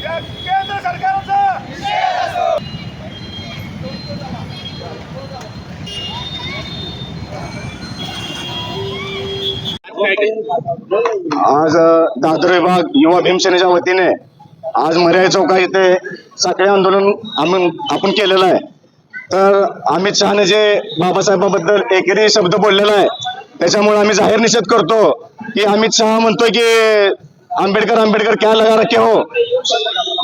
या केंद्र सरकारचा आज दादर विभाग युवा भीमसेनेच्या वतीने आज मर्यादा चौका इथे साखळी आंदोलन आपण केलेलं आहे. तर अमित शहाने जे बाबासाहेबांबद्दल एकेरी शब्द बोललेला आहे त्याच्यामुळे आम्ही जाहीर निषेध करतो की अमित शहा म्हणतोय की आंबेडकर क्या लगा रखे हो,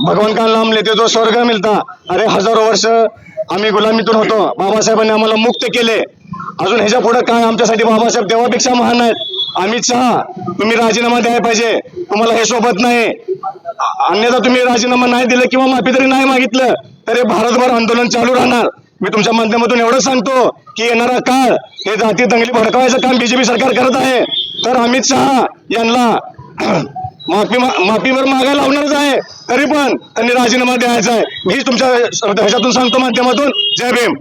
भगवान का नाम लेते तो स्वर्ग मिळता. अरे हजारो वर्ष आम्ही गुलामीतून होतो, बाबासाहेबांनी आम्हाला मुक्त केले. अजून ह्याच्या पुढे काय आमच्यासाठी बाबासाहेब देवापेक्षा महान आहेत. अमित शहा तुम्ही राजीनामा द्यायला पाहिजे, तुम्हाला हे सोबत नाही. अन्यथा तुम्ही राजीनामा नाही दिलं किंवा माफी जरी नाही मागितलं तरी भारतभर आंदोलन चालू राहणार. मी तुमच्या माध्यमातून एवढं सांगतो की येणारा काळ हे जाती दंगली भडकवायचं काम बीजेपी सरकार करत आहे. तर अमित शहा यांना माफीवर मागायला लावणारच आहे, तरी पण त्यांनी राजीनामा द्यायचा आहे. मी तुमच्या ह्याच्यातून सांगतो माध्यमातून. जय भीम.